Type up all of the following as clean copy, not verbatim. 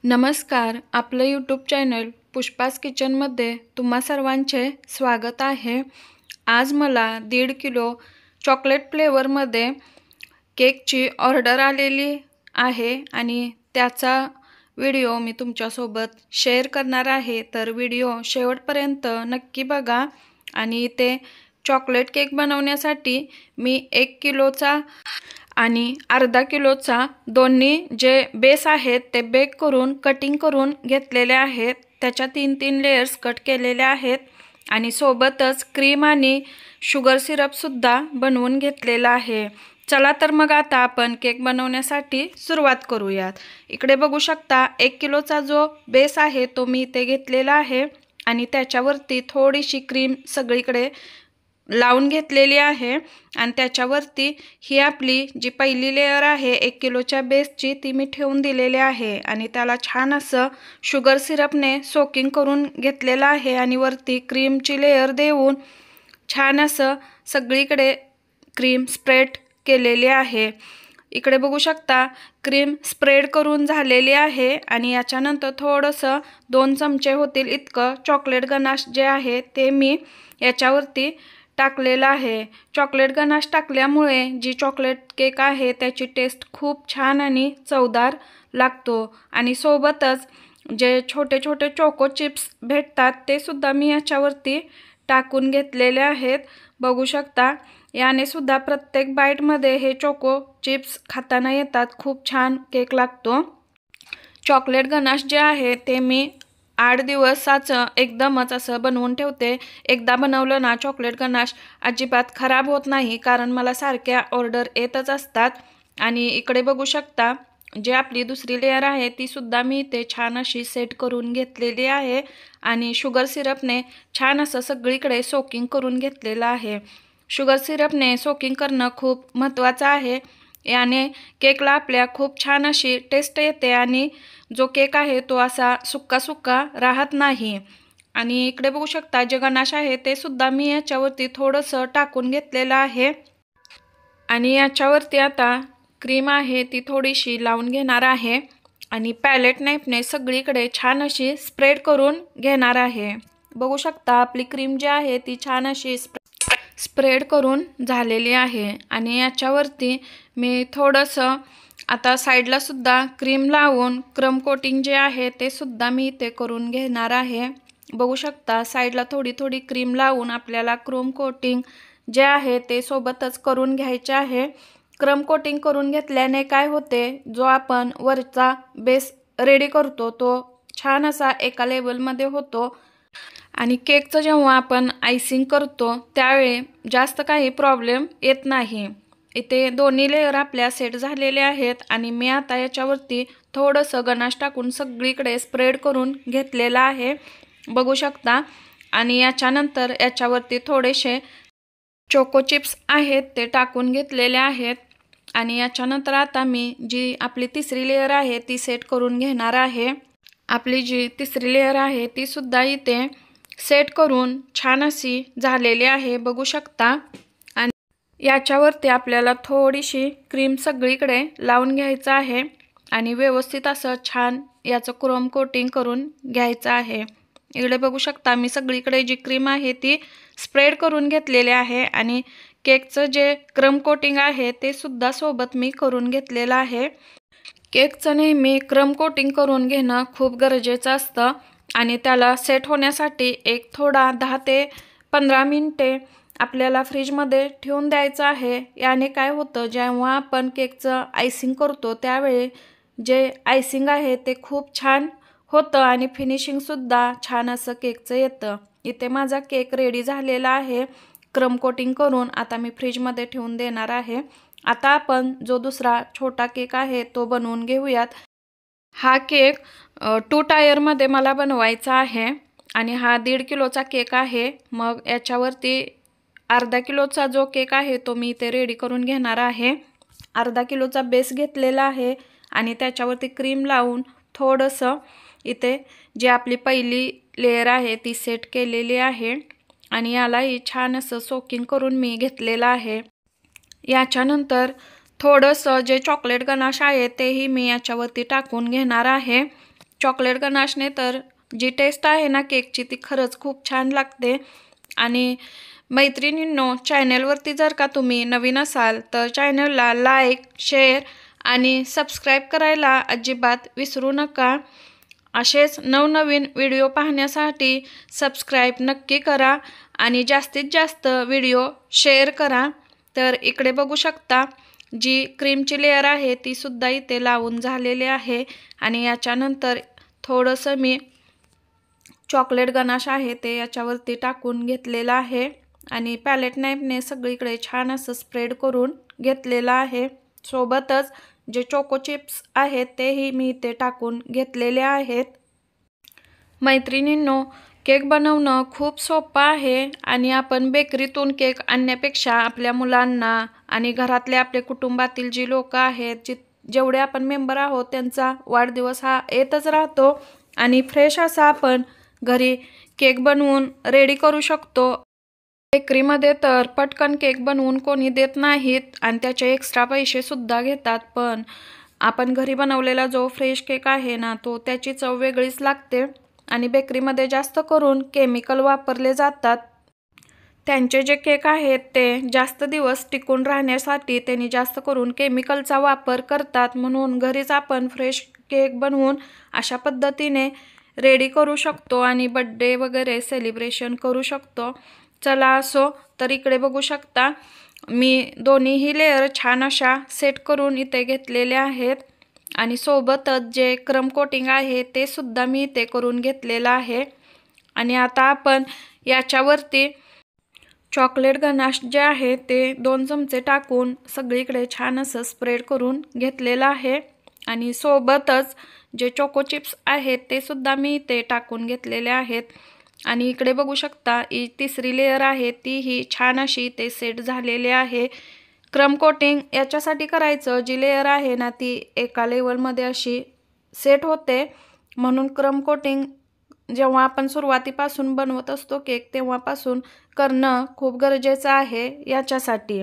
नमस्कार. आपलं YouTube channel Pushpa's किचनमध्ये तुम्हा सर्वांचे स्वागत आहे. आज मला 1.5 किलो चॉकलेट फ्लेवरमध्ये केकची ऑर्डर आलेली आहे आणि त्याचा व्हिडिओ मी तुमच्यासोबत शेअर करणार आहे. तर व्हिडिओ शेवटपर्यंत नक्की बघा. आणि ते चॉकलेट केक बनवण्यासाठी मी 1 किलोचा आणि अर्धा किलोचा दोन्ही जे बेस आहेत ते बेक करून कटिंग करून घेतलेले आहेत. त्याच्या 3-3 लेयर्स कट केलेले आहेत आणि सोबतच क्रीम आणि शुगर सिरपसुद्धा बनवून घेतलेला आहे. चला तर मग आता आपण केक बनवण्यासाठी सुरुवात करूयात. इकडे बघू शकता 1 किलोचा जो बेस आहे तो मी इथे घेतलेला आहे आणि त्याच्यावरती थोडीशी क्रीम सगळीकडे लावून घेतलेली आहे आणि त्याच्यावरती ही आपली जी पहिली लेयर आहे 1 किलोच्या बेसची ती मी ठेवून दिलेली आहे आणि त्याला छान असं शुगर सिरपने सोकिंग करून घेतलेलं आहे आणि वरती क्रीमची लेयर देऊन छान असं सगळीकडे क्रीम स्प्रेड केलेली आहे. इकडे बघू शकता क्रीम स्प्रेड करून झालेली आहे आणि याच्यानंतर थोडंसं 2 चमचे होतील इतकं चॉकलेट गनाश जे आहे ते मी याच्यावरती टाकलेला आहे. चॉकलेट गनाश टाकल्यामुळे जी चॉकलेट केक आहे त्याची टेस्ट खूप छान आणि चवदार लागतो आणि सोबतच जे छोटे छोटे चोको चिप्स भेटतात ते सुद्धा मी याच्यावरती टाकून घेतलेले आहेत. बघू शकता याने सुद्धा प्रत्येक बाईटमध्ये हे चोको चिप्स खाताना येतात. खूप छान केक लागतो. चॉकलेट गनाश जे आहे ते मी 8 दिवसाचं एकदमच असं बनवून ठेवते. एकदा बनवलं ना चॉकलेट गनाश अजिबात खराब होत नाही, कारण मला सारख्या ऑर्डर येतच असतात. आणि इकडे बघू शकता जे आपली दुसरी लेयर आहे ती सुद्धा मी इथे छान अशी सेट करून घेतलेली आहे आणि शुगर सिरपने छान असं सगळीकडे सोकिंग करून घेतलेलं आहे. शुगर सिरपने सोकिंग करणं खूप महत्त्वाचं आहे. याने केकला आपल्या खूप छान अशी टेस्ट येते आणि जो केक आहे तो असा सुक्का सुक्का राहत नाही. आणि इकडे बघू शकता जे गनाश आहे ते सुद्धा मी याच्यावरती थोडंसं टाकून घेतलेलं आहे आणि याच्यावरती आता क्रीम आहे ती थोडीशी लावून घेणार आहे आणि पॅलेट नाईफने सगळीकडे छान अशी स्प्रेड करून घेणार आहे. बघू शकता आपली क्रीम जी आहे ती छान अशी स्प्रेड करून झालेली आहे आणि याच्यावरती मी थोडंसं आता साईडला सुद्धा क्रीम लावून क्रम कोटिंग जे आहे ते सुद्धा मी इथे करून घेणार आहे. बघू शकता साईडला थोडी थोडी क्रीम लावून आपल्याला क्रोम कोटिंग जे आहे ते सोबतच करून घ्यायचे आहे. क्रम कोटिंग करून घेतल्याने काय होते, जो आपण वरचा बेस रेडी करतो तो छान असा एका लेवलमध्ये होतो आणि केकचं जेव्हा आपण आयसिंग करतो त्यावेळी जास्त काही प्रॉब्लेम येत नाही. इथे दोन्ही लेयर आपल्या सेट झालेले आहेत आणि मी आता याच्यावरती थोडंसं गनाश टाकून सगळीकडे स्प्रेड करून घेतलेलं आहे. बघू शकता आणि याच्यानंतर याच्यावरती थोडेसे चोको चिप्स आहेत ते टाकून घेतलेले आहेत आणि याच्यानंतर आता मी जी आपली तिसरी लेयर आहे ती सेट करून घेणार आहे. आपली जी तिसरी लेयर आहे ती सुद्धा इथे सेट करून छान अशी झालेली आहे. बघू शकता आणि याच्यावरती आपल्याला थोडीशी क्रीम सगळीकडे लावून घ्यायचं आहे आणि व्यवस्थित असं छान याचं क्रोम कोटिंग करून घ्यायचं आहे. इकडे बघू शकता मी सगळीकडे जी क्रीम आहे ती स्प्रेड करून घेतलेली आहे आणि केकचं जे क्रम कोटिंग आहे ते सुद्धा सोबत मी करून घेतलेलं आहे. केकचं नेहमी क्रम कोटिंग करून घेणं खूप गरजेचं असतं आणि त्याला सेट होण्यासाठी एक थोडा 10 ते 15 मिनिटे आपल्याला फ्रीजमध्ये ठेवून द्यायचं आहे. याने काय होतं, जेव्हा आपण केकचं आयसिंग करतो त्यावेळी जे आयसिंग आहे ते खूप छान होतं आणि फिनिशिंगसुद्धा छान असं केकचं येतं. इथे माझा केक रेडी झालेला आहे क्रम कोटिंग करून. आता मी फ्रीजमध्ये ठेवून देणार आहे. आता आपण जो दुसरा छोटा केक आहे तो बनवून घेऊयात. हा केक 2 टायरमध्ये मला बनवायचा आहे आणि हा 1.5 किलोचा केक आहे. मग याच्यावरती अर्धा किलोचा जो केक आहे तो मी इथे रेडी करून घेणार आहे. अर्धा किलोचा बेस घेतलेला आहे आणि त्याच्यावरती क्रीम लावून थोडंसं इथे जी आपली पहिली लेयर आहे ती सेट केलेली आहे आणि यालाही छान असं सोकिंग करून मी घेतलेलं आहे. याच्यानंतर थोडंसं जे चॉकलेट गनाश आहे तेही मी याच्यावरती टाकून घेणार आहे चॉकलेट गनाशने तर जी टेस्ट आहे ना केकची ती खरंच खूप छान लागते। आणि मैत्रिणींनो, चॅनलवरती जर का तुम्ही नवीन असाल तर चॅनलला लाईक, शेअर आणि सबस्क्राईब करायला अजिबात विसरू नका। असेच नवनवीन व्हिडिओ पाहण्यासाठी सबस्क्राईब नक्की करा आणि जास्तीत जास्त व्हिडिओ शेअर करा। तर इकडे बघू शकता जी क्रीमची लेयर आहे ती सुद्धा इथे लावून झालेली आहे। आणि याच्यानंतर थोडंसं मी चॉकलेट गनाश आहे ते याच्यावरती टाकून घेतलेलं आहे आणि पॅलेट नाईफने सगळीकडे छान असं स्प्रेड करून घेतलेलं आहे। सोबतच जे चोको चिप्स आहेत तेही मी इथे टाकून घेतलेले आहेत। मैत्रिणींनो, केक बनवणं खूप सोपं आहे आणि आपण बेकरीतून केक आणण्यापेक्षा आपल्या मुलांना आणि घरातले आपले कुटुंबातील जी लोक आहेत जेवढे आपण मेंबर आहोत त्यांचा वाढदिवस हा येतच राहतो आणि फ्रेश असा आपण घरी केक बनवून रेडी करू शकतो। बेकरीमध्ये तर पटकन केक बनवून कोणी देत नाहीत आणि त्याचे एक्स्ट्रा पैसे सुद्धा घेतात, पण आपण घरी बनवलेला जो फ्रेश केक आहे ना तो त्याची चव वेगळीच लागते। आणि बेकरीमध्ये जास्त करून केमिकल वापरले जातात। त्यांचे जे केक आहेत ते जास्त दिवस टिकून राहण्यासाठी त्यांनी जास्त करून केमिकलचा वापर करतात, म्हणून घरीच आपण फ्रेश केक बनवून अशा पद्धतीने रेडी करू शकतो आणि बर्थडे वगैरे सेलिब्रेशन करू शकतो। चला असो, तर इकडे बघू शकता मी दोन्हीही लेयर छान अशा सेट करून इथे घेतलेले आहेत आणि सोबतच जे क्रम कोटिंग आहे ते सुद्धा मी इथे करून घेतलेलं आहे। आणि आता आपण याच्यावरती चॉकलेट गनाश जे आहे ते 2 चमचे टाकून सगळीकडे छान असं स्प्रेड करून घेतलेलं आहे आणि सोबतच जे चोको चिप्स आहेत ते सुद्धा मी इथे टाकून घेतलेले आहेत। आणि इकडे बघू शकता तिसरी लेयर आहे तीही छान अशी इथे सेट झालेली आहे। क्रम कोटिंग याच्यासाठी करायचं, जी लेयर आहे ना ती एका लेवलमध्ये अशी सेट होते, म्हणून क्रम कोटिंग जेव्हा आपण सुरुवातीपासून बनवत असतो केक तेव्हापासून करणं खूप गरजेचं आहे याच्यासाठी।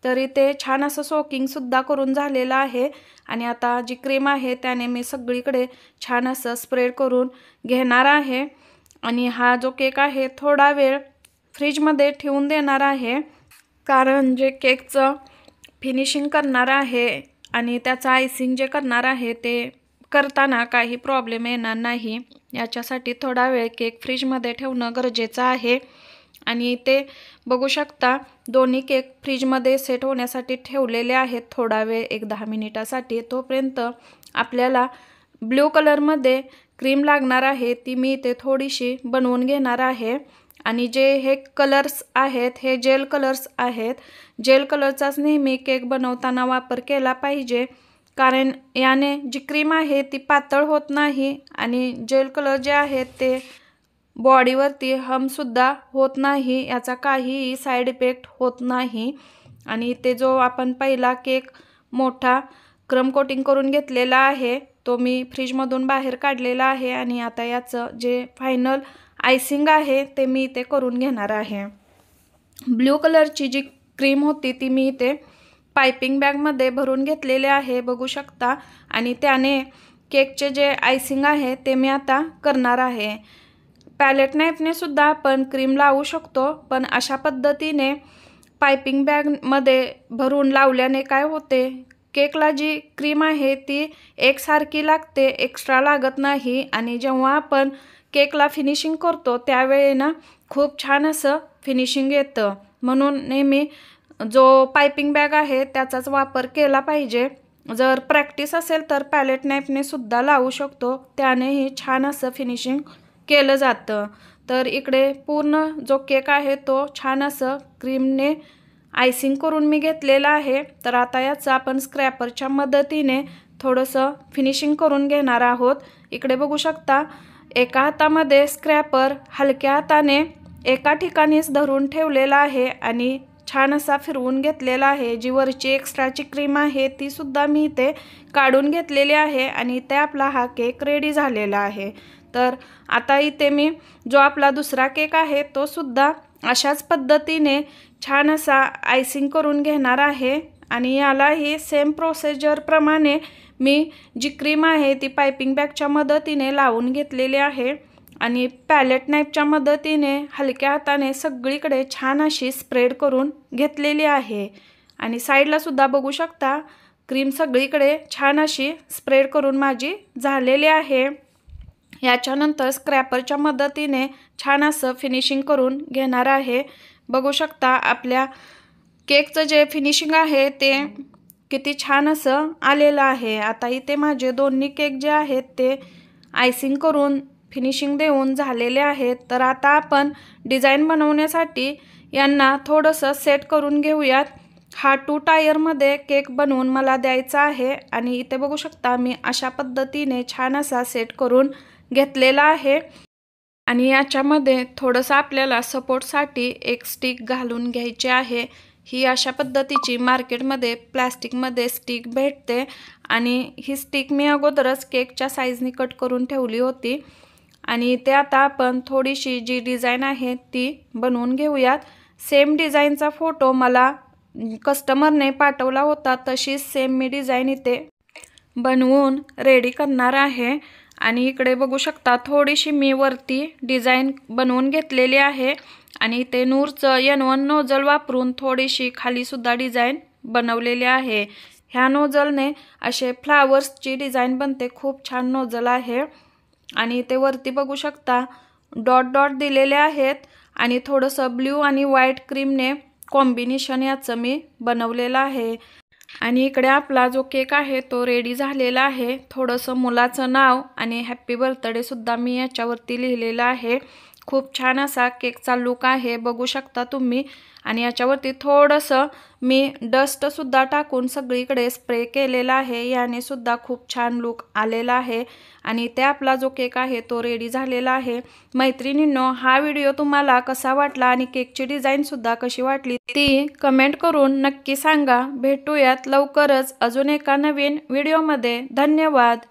तर इथे छान असं सोकिंग सुद्धा करून झालेलं आहे आणि आता जी क्रीम आहे त्याने मी सगळीकडे छान असं स्प्रेड करून घेणार आहे आणि हा जो केक आहे थोडा वेळ फ्रीजमध्ये ठेवून देणार आहे, कारण जे केकचं फिनिशिंग करणार आहे आणि त्याचं आयसिंग जे करणार आहे ते करताना काही प्रॉब्लेम येणार नाही याच्यासाठी थोडा वेळ केक फ्रीजमध्ये ठेवणं गरजेचं आहे। आणि ते बघू शकता दोन्ही केक फ्रीजमध्ये सेट होण्यासाठी ठेवलेले आहेत थोडा वेळ, 1-10 मिनिटासाठी। तोपर्यंत आपल्याला ब्ल्यू कलरमध्ये क्रीम लागणार आहे ती मी इथे थोडीशी बनवून घेणार आहे। आणि जे हे कलर्स आहेत हे जेल कलर्स आहेत। जेल कलरचाच नेहमी केक बनवताना वापर केला पाहिजे, कारण याने जी क्रीम आहे ती पातळ होत नाही आणि जेल कलर जे आहेत ते बॉडीवरती हमसुद्धा होत नाही, याचा काहीही साईड इफेक्ट होत नाही। आणि ते जो आपण पहिला केक मोठा क्रम कोटिंग करून घेतलेला आहे तो मी फ्रीजमधून बाहेर काढलेला आहे आणि आता याचं जे फायनल आयसिंग आहे ते मी इथे करून घेणार आहे। ब्ल्यू कलरची जी क्रीम होती ती मी इथे पायपिंग बॅगमध्ये भरून घेतलेले आहे, बघू शकता। आणि त्याने केकचे जे आयसिंग आहे ते मी आता करणार आहे। पॅलेट नाईफने सुद्धा आपण क्रीम लावू शकतो, पण अशा पद्धतीने पायपिंग बॅगमध्ये भरून लावल्याने काय होते, केकला जी क्रीम आहे ती एकसारखी लागते, एक्स्ट्रा लागत नाही आणि जेव्हा आपण केकला फिनिशिंग करतो त्यावेळी ना खूप छान असं फिनिशिंग येतं। म्हणून नेहमी जो पायपिंग बॅग आहे त्याचाच वापर केला पाहिजे। जर प्रॅक्टिस असेल तर पॅलेट नाईफने सुद्धा लावू शकतो, त्यानेही छान असं फिनिशिंग केलं जातं। तर इकडे पूर्ण जो केक आहे तो छान असं क्रीमने आयसिंग करून मी घेतलेला आहे। तर आता याचं आपण स्क्रॅपरच्या मदतीने थोडंसं फिनिशिंग करून घेणार आहोत। इकडे बघू शकता एका हातामध्ये स्क्रॅपर हलक्या हाताने एका ठिकाणीच धरून ठेवलेला आहे आणि छान असा फिरवून घेतलेला आहे। जी वरची एक्स्ट्राची क्रीम आहे ती सुद्धा मी इथे काढून घेतलेली आहे आणि इथे आपला हा केक रेडी झालेला आहे। तर आता इथे मी जो आपला दुसरा केक आहे तो सुद्धा अशाच पद्धतीने छान असा आयसिंग करून घेणार आहे आणि यालाही सेम प्रोसिजर प्रमाणे मी जी क्रीम आहे ती पायपिंग बॅगच्या मदतीने लावून घेतलेली आहे आणि पॅलेट नाईफच्या मदतीने हलक्या हाताने सगळीकडे छान अशी स्प्रेड करून घेतलेली आहे। आणि साईडला सुद्धा बघू शकता क्रीम सगळीकडे छान अशी स्प्रेड करून माझी झालेली आहे। याच्यानंतर स्क्रॅपरच्या मदतीने छान असं फिनिशिंग करून घेणार आहे। बघू शकता आपल्या केकचं जे फिनिशिंग आहे ते किती छान असं आलेलं आहे। आता इथे माझे दोन्ही केक जे आहेत ते आयसिंग करून फिनिशिंग देऊन झालेले आहेत। तर आता आपण डिझाईन बनवण्यासाठी यांना थोडंसं सेट करून घेऊयात। हा 2 टायरमध्ये केक बनवून मला द्यायचा आहे आणि इथे बघू शकता मी अशा पद्धतीने छान असा सेट करून घेतलेला आहे आणि याच्यामध्ये थोडंसं आपल्याला सपोर्टसाठी एक स्टिक घालून घ्यायची आहे। ही अशा पद्धतीची मार्केटमध्ये प्लास्टिकमध्ये स्टिक भेटते आणि ही स्टिक मी अगोदरच केकच्या साईजनी कट करून ठेवली होती आणि ते आता आपण थोडीशी जी डिझाईन आहे ती बनवून घेऊयात। सेम डिझाईनचा फोटो मला कस्टमरने पाठवला होता, तशीच सेम मी डिझाईन इथे बनवून रेडी करणार आहे। आणि इकडे बघू शकता थोडीशी मी वरती डिझाईन बनवून घेतलेली आहे आणि इथे नूरचं N1 नोझल वापरून थोडीशी खाली सुद्धा डिझाईन बनवलेली आहे। ह्या नोझलने असे फ्लावर्सची डिझाईन बनते, खूप छान नोझल आहे। आणि इथे वरती बघू शकता डॉट डॉट दिलेले आहेत आणि थोडंसं ब्ल्यू आणि व्हाईट क्रीमने कॉम्बिनेशन याचं मी बनवलेलं आहे। आणि इकडे आपला जो केक आहे तो रेडी झालेला आहे। थोडंसं मुलाचं नाव आणि हॅपी बर्थडे सुद्धा मी याच्यावरती लिहिलेलं आहे। खूप छान असा केकचा लुक आहे, बघू शकता तुम्ही। आणि याच्यावरती थोडंसं मी डस्ट सुद्धा टाकून सगळीकडे स्प्रे केलेला आहे, याने सुद्धा खूप छान लुक आलेला आहे। आणि ते आपला जो केक आहे तो रेडी झालेला आहे। मैत्रिणींनो, हा व्हिडिओ तुम्हाला कसा वाटला आणि केकची डिझाईन सुद्धा कशी वाटली ती कमेंट करून नक्की सांगा। भेटूयात लवकरच अजून एका नवीन व्हिडिओमध्ये। धन्यवाद।